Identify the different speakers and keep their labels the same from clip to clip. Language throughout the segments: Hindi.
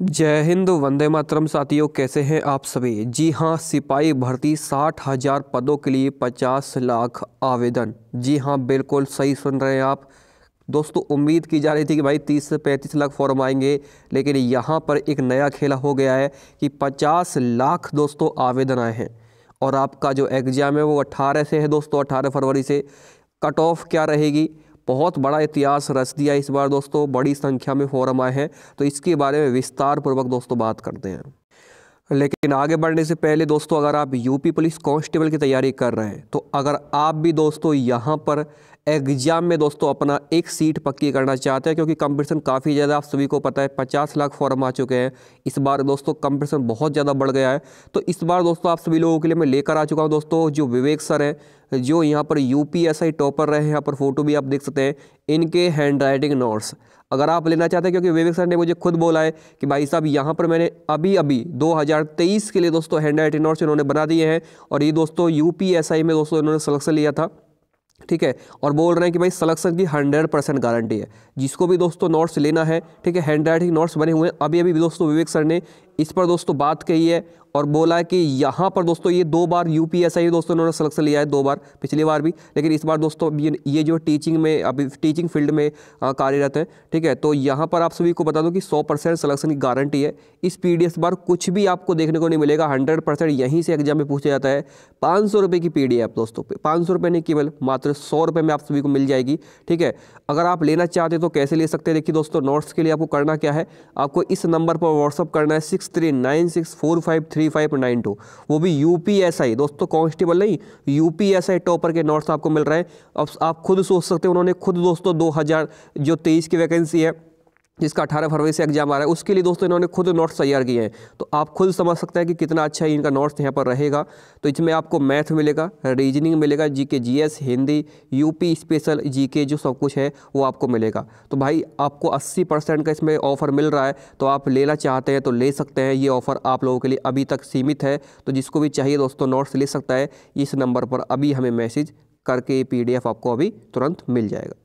Speaker 1: जय हिंद, वंदे मातरम। साथियों, कैसे हैं आप सभी। जी हाँ, सिपाही भर्ती 60,000 पदों के लिए 50 लाख आवेदन। जी हाँ, बिल्कुल सही सुन रहे हैं आप दोस्तों। उम्मीद की जा रही थी कि भाई 30 से 35 लाख फॉर्म आएंगे, लेकिन यहाँ पर एक नया खेला हो गया है कि 50 लाख दोस्तों आवेदन आए हैं। और आपका जो एग्ज़ाम है वो 18 से है दोस्तों, 18 फरवरी से। कट ऑफ क्या रहेगी, बहुत बड़ा इतिहास रच दिया इस बार दोस्तों। बड़ी संख्या में फॉर्म आए हैं, तो इसके बारे में विस्तार पूर्वक दोस्तों बात करते हैं। लेकिन आगे बढ़ने से पहले दोस्तों, अगर आप यूपी पुलिस कांस्टेबल की तैयारी कर रहे हैं, तो अगर आप भी दोस्तों यहाँ पर एग्जाम में दोस्तों अपना एक सीट पक्की करना चाहते हैं, क्योंकि कंपटीशन काफ़ी ज़्यादा आप सभी को पता है, 50 लाख फॉर्म आ चुके हैं इस बार दोस्तों। कंपटीशन बहुत ज़्यादा बढ़ गया है। तो इस बार दोस्तों आप सभी लोगों के लिए मैं लेकर आ चुका हूँ दोस्तों, जो विवेक सर हैं, जो यहाँ पर यूपीएसआई टॉपर रहे हैं, यहाँ पर फोटो भी आप देख सकते हैं, इनके हैंड राइटिंग नोट्स अगर आप लेना चाहते हैं, क्योंकि विवेक सर ने मुझे खुद बोला है कि भाई साहब यहाँ पर मैंने अभी 2023 के लिए दोस्तों हैंड राइटिंग नोट्स इन्होंने बना दिए हैं। और ये दोस्तों यूपीएसआई में दोस्तों इन्होंने सिलेक्शन लिया था, ठीक है। और बोल रहे हैं कि भाई सिलेक्शन की 100% गारंटी है। जिसको भी दोस्तों नोट्स लेना है, ठीक है, हैंड राइटिंग नोट्स बने हुए हैं। अभी दोस्तों विवेक सर ने इस पर दोस्तों बात कही है और बोला है कि यहाँ पर दोस्तों ये 2 बार यूपीएसआई दोस्तों इन्होंने सिलेक्शन लिया है, 2 बार, पिछली बार भी, लेकिन इस बार दोस्तों ये जो टीचिंग में अभी टीचिंग फील्ड में कार्यरत है, ठीक है। तो यहाँ पर आप सभी को बता दूं कि 100% सिलेक्शन की गारंटी है। इस पीडीएफ बार कुछ भी आपको देखने को नहीं मिलेगा, 100% यहीं से एग्जाम में पूछा जाता है। 500 रुपये की पीडीएफ दोस्तों, 500 रुपये नहीं, केवल मात्र 100 रुपये में आप सभी को मिल जाएगी, ठीक है। अगर आप लेना चाहते तो कैसे ले सकते हैं, देखिए दोस्तों, नोट्स के लिए आपको करना क्या है, आपको इस नंबर पर व्हाट्सअप करना है 6396453592। वो भी यूपीएसआई दोस्तों, कांस्टेबल नहीं, यूपीएसआई टॉपर के नोट्स आपको मिल रहे हैं। अब आप खुद सोच सकते हैं, उन्होंने खुद दोस्तों 2023 की वैकेंसी है, जिसका 18 फरवरी से एग्जाम आ रहा है, उसके लिए दोस्तों इन्होंने खुद नोट्स तैयार किए हैं। तो आप खुद समझ सकते हैं कि कितना अच्छा इनका नोट्स यहाँ पर रहेगा। तो इसमें आपको मैथ मिलेगा, रीजनिंग मिलेगा, GK GS, Hindi, UP special GK, जो सब कुछ है वो आपको मिलेगा। तो भाई आपको 80% का इसमें ऑफर मिल रहा है, तो आप लेना चाहते हैं तो ले सकते हैं। ये ऑफर आप लोगों के लिए अभी तक सीमित है, तो जिसको भी चाहिए दोस्तों नोट्स ले सकता है। इस नंबर पर अभी हमें मैसेज करके पीडीएफ आपको अभी तुरंत मिल जाएगा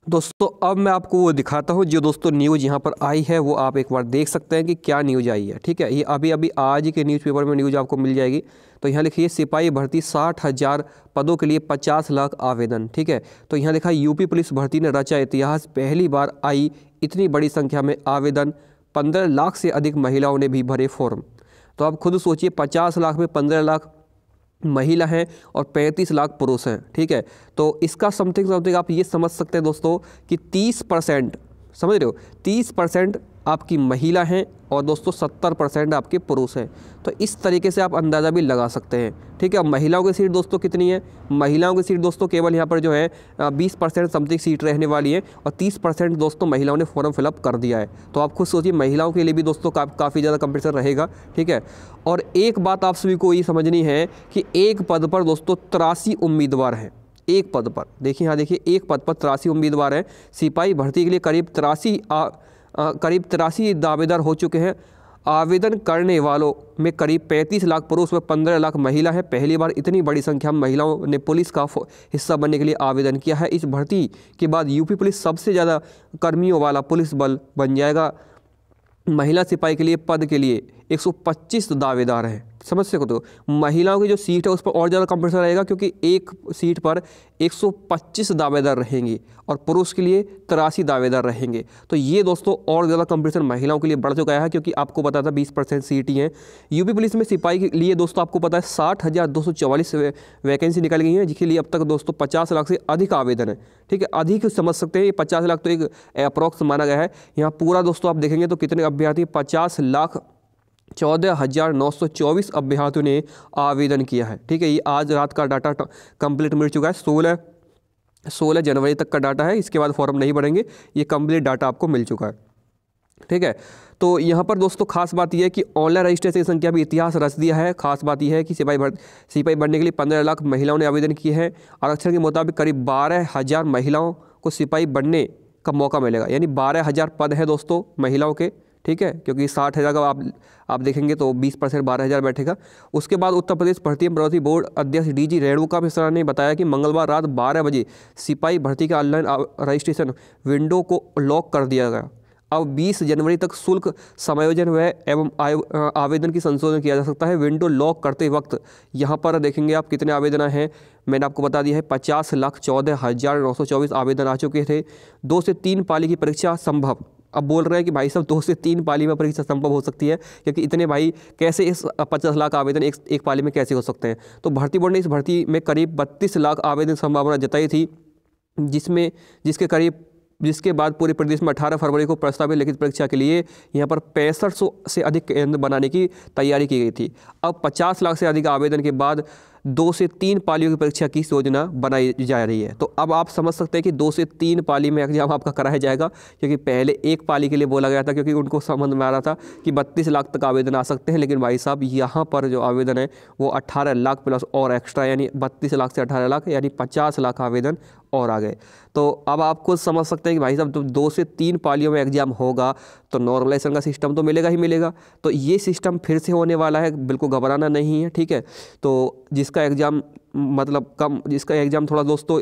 Speaker 1: दोस्तों। अब मैं आपको वो दिखाता हूँ जो दोस्तों न्यूज़ यहाँ पर आई है, वो आप एक बार देख सकते हैं कि क्या न्यूज़ आई है, ठीक है। ये अभी आज के न्यूज़पेपर में न्यूज़ आपको मिल जाएगी। तो यहाँ लिखिए, सिपाही भर्ती 60,000 पदों के लिए 50 लाख आवेदन, ठीक है। तो यहाँ देखा, यूपी पुलिस भर्ती ने रचा इतिहास, पहली बार आई इतनी बड़ी संख्या में आवेदन, 15 लाख से अधिक महिलाओं ने भी भरे फॉर्म। तो आप खुद सोचिए, 50 लाख में 15 लाख महिला हैं और 35 लाख पुरुष हैं, ठीक है। तो इसका समथिंग आप ये समझ सकते हैं दोस्तों कि 30%, समझ रहे हो, 30% आपकी महिला हैं और दोस्तों 70% आपके पुरुष हैं। तो इस तरीके से आप अंदाज़ा भी लगा सकते हैं, ठीक है। अब महिलाओं की सीट दोस्तों कितनी है, महिलाओं की सीट दोस्तों केवल यहाँ पर जो है 20% समथिंग सीट रहने वाली है, और 30% दोस्तों महिलाओं ने फॉर्म फिलअप कर दिया है। तो आप खुद सोचिए, महिलाओं के लिए भी दोस्तों काफ़ी ज़्यादा कंपटीशन रहेगा, ठीक है। और एक बात आप सभी को ये समझनी है कि एक पद पर दोस्तों 83 उम्मीदवार हैं, एक पद पर। देखिए यहाँ देखिए, एक पद पर 83 उम्मीदवार हैं। सिपाही भर्ती के लिए करीब 83 दावेदार हो चुके हैं। आवेदन करने वालों में करीब 35 लाख पुरुष व 15 लाख महिला है। पहली बार इतनी बड़ी संख्या में महिलाओं ने पुलिस का हिस्सा बनने के लिए आवेदन किया है। इस भर्ती के बाद यूपी पुलिस सबसे ज़्यादा कर्मियों वाला पुलिस बल बन जाएगा। महिला सिपाही के लिए पद के लिए 125 दावेदार हैं, समझ सकते हो। महिलाओं की जो सीट है उस पर और ज़्यादा कंपटीशन रहेगा, क्योंकि एक सीट पर 125 दावेदार रहेंगे और पुरुष के लिए 83 दावेदार रहेंगे। तो ये दोस्तों और ज़्यादा कंपटीशन महिलाओं के लिए बढ़ चुका है, क्योंकि आपको पता था 20% सीट ही हैं। यूपी पुलिस में सिपाही के लिए दोस्तों आपको पता है 60,244 वैकेंसी निकल गई हैं, जिसके लिए अब तक दोस्तों 50 लाख से अधिक आवेदन है, ठीक है। अधिक समझ सकते हैं, ये 50 लाख तो एक अप्रॉक्स माना गया है। यहाँ पूरा दोस्तों आप देखेंगे तो कितने अभ्यर्थी, 50,14,924 अभ्यर्थियों ने आवेदन किया है, ठीक है। ये आज रात का डाटा कंप्लीट मिल चुका है, 16 जनवरी तक का डाटा है। इसके बाद फॉर्म नहीं भरेंगे, ये कंप्लीट डाटा आपको मिल चुका है, ठीक है। तो यहाँ पर दोस्तों खास बात यह है कि ऑनलाइन रजिस्ट्रेशन की संख्या भी इतिहास रच दिया है। खास बात यह है कि सिपाही बनने के लिए 15 लाख महिलाओं ने आवेदन किए हैं। आरक्षण के मुताबिक करीब 12,000 महिलाओं को सिपाही बनने का मौका मिलेगा, यानी 12,000 पद है दोस्तों महिलाओं के, ठीक है। क्योंकि 60,000 का आप देखेंगे तो 20% 12,000 बैठेगा। उसके बाद उत्तर प्रदेश भर्ती एवं भर्ती बोर्ड अध्यक्ष डीजी रेणुका मिश्रा ने बताया कि मंगलवार रात 12 बजे सिपाही भर्ती का ऑनलाइन रजिस्ट्रेशन विंडो को लॉक कर दिया गया। अब 20 जनवरी तक शुल्क समायोजन व एवं आवेदन की संशोधन किया जा सकता है। विंडो लॉक करते वक्त यहाँ पर देखेंगे आप कितने आवेदन हैं, मैंने आपको बता दिया है 50,14,924 आवेदन आ चुके थे। 2 से 3 पाली की परीक्षा संभव। अब बोल रहे हैं कि भाई साहब 2 से 3 पाली में परीक्षा संभव हो सकती है, क्योंकि इतने भाई कैसे इस 50 लाख आवेदन एक पाली में कैसे हो सकते हैं। तो भर्ती बोर्ड ने इस भर्ती में करीब 32 लाख आवेदन संभावना जताई थी, जिसके बाद पूरे प्रदेश में 18 फरवरी को प्रस्तावित लिखित परीक्षा के लिए यहाँ पर 6500 से अधिक केंद्र बनाने की तैयारी की गई थी। अब 50 लाख से अधिक आवेदन के बाद 2 से 3 पालियों की परीक्षा की योजना बनाई जा रही है। तो अब आप समझ सकते हैं कि 2 से 3 पाली में एग्जाम आपका कराया जाएगा, क्योंकि पहले 1 पाली के लिए बोला गया था, क्योंकि उनको समझ में आ रहा था कि 32 लाख तक आवेदन आ सकते हैं। लेकिन भाई साहब यहाँ पर जो आवेदन है वो 18 लाख प्लस और एक्स्ट्रा, यानी 32 लाख से 18 लाख यानी 50 लाख आवेदन और आ गए। तो अब आप खुद समझ सकते हैं कि भाई साहब तो 2 से 3 पालियों में एग्जाम होगा तो नॉर्मलाइजेशन का सिस्टम तो मिलेगा ही मिलेगा। तो ये सिस्टम फिर से होने वाला है, बिल्कुल घबराना नहीं है, ठीक है। तो जिसका एग्ज़ाम जिसका एग्ज़ाम थोड़ा दोस्तों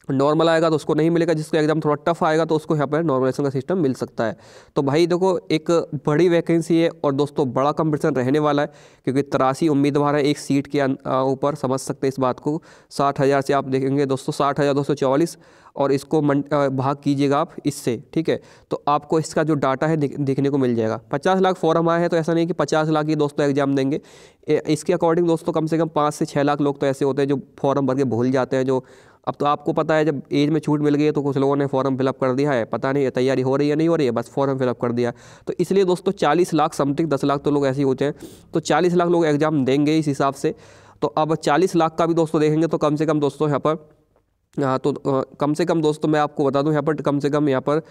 Speaker 1: नॉर्मल आएगा तो उसको नहीं मिलेगा, जिसका एग्जाम थोड़ा टफ आएगा तो उसको यहाँ पर नॉर्मलाइजेशन का सिस्टम मिल सकता है। तो भाई देखो एक बड़ी वैकेंसी है और दोस्तों बड़ा कंपटीशन रहने वाला है, क्योंकि 83 उम्मीदवार है एक सीट के ऊपर, समझ सकते हैं इस बात को। 60,000 से आप देखेंगे दोस्तों 60,244 और इसको भाग कीजिएगा आप इससे, ठीक है, तो आपको इसका जो डाटा है देखने को मिल जाएगा। 50 लाख फॉर्म आए हैं, तो ऐसा नहीं कि 50 लाख ही दोस्तों एग्जाम देंगे। इसके अकॉर्डिंग दोस्तों कम से कम 5 से 6 लाख लोग तो ऐसे होते हैं जो फॉर्म भर के भूल जाते हैं। जो अब तो आपको पता है जब एज में छूट मिल गई है तो कुछ लोगों ने फॉर्म फिलअप कर दिया है, पता नहीं तैयारी हो रही है नहीं हो रही है, बस फॉर्म फिलअप कर दिया। तो इसलिए दोस्तों 40 लाख समथिंग 10 लाख तो लोग ऐसे ही होते हैं, तो 40 लाख लोग एग्जाम देंगे इस हिसाब से। तो अब 40 लाख का भी दोस्तों देखेंगे तो कम से कम दोस्तों यहाँ पर कम से कम दोस्तों मैं आपको बता दूँ यहाँ पर कम से कम यहाँ पर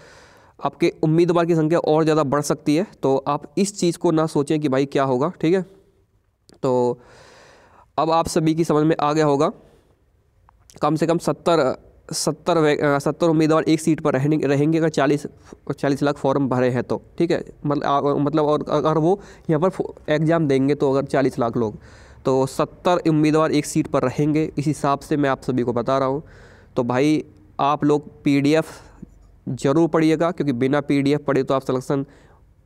Speaker 1: आपके उम्मीदवार की संख्या और ज़्यादा बढ़ सकती है। तो आप इस चीज़ को ना सोचें कि भाई क्या होगा, ठीक है। तो अब आप सभी की समझ में आ गया होगा, कम से कम 70 उम्मीदवार एक सीट पर रहेंगे अगर 40 लाख फॉर्म भरे हैं तो, ठीक है। मतलब और अगर वो यहाँ पर एग्ज़ाम देंगे तो अगर 40 लाख लोग, तो 70 उम्मीदवार एक सीट पर रहेंगे, इस हिसाब से मैं आप सभी को बता रहा हूँ। तो भाई आप लोग PDF ज़रूर पढ़िएगा, क्योंकि बिना PDF पढ़े तो आप सिलेक्शन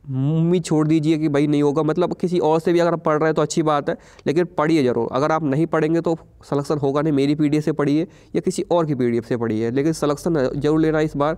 Speaker 1: उम्मीद छोड़ दीजिए कि भाई नहीं होगा। मतलब किसी और से भी अगर आप पढ़ रहे हैं तो अच्छी बात है, लेकिन पढ़िए ज़रूर। अगर आप नहीं पढ़ेंगे तो सिलेक्शन होगा नहीं। मेरी PDF से पढ़िए या किसी और की PDF से पढ़िए, लेकिन सिलेक्शन जरूर लेना इस बार।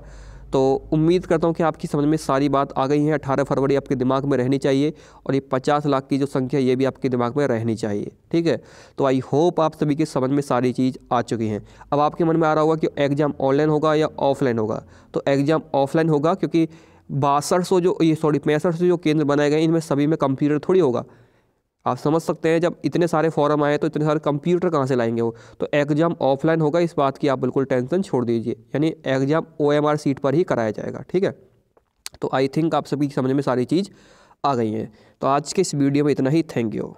Speaker 1: तो उम्मीद करता हूँ कि आपकी समझ में सारी बात आ गई है। 18 फरवरी आपके दिमाग में रहनी चाहिए और ये 50 लाख की जो संख्या ये भी आपके दिमाग में रहनी चाहिए, ठीक है। तो आई होप आप सभी के समझ में सारी चीज़ आ चुकी हैं। अब आपके मन में आ रहा होगा कि एग्ज़ाम ऑनलाइन होगा या ऑफलाइन होगा। तो एग्ज़ाम ऑफलाइन होगा, क्योंकि 6500 जो केंद्र बनाए गए इनमें सभी में कंप्यूटर थोड़ी होगा। आप समझ सकते हैं जब इतने सारे फॉर्म आए तो इतने सारे कंप्यूटर कहाँ से लाएंगे वो। तो एग्ज़ाम ऑफलाइन होगा, इस बात की आप बिल्कुल टेंशन छोड़ दीजिए, यानी एग्ज़ाम OMR सीट पर ही कराया जाएगा, ठीक है। तो आई थिंक आप सभी की समझ में सारी चीज़ आ गई है। तो आज के इस वीडियो में इतना ही। Thank you.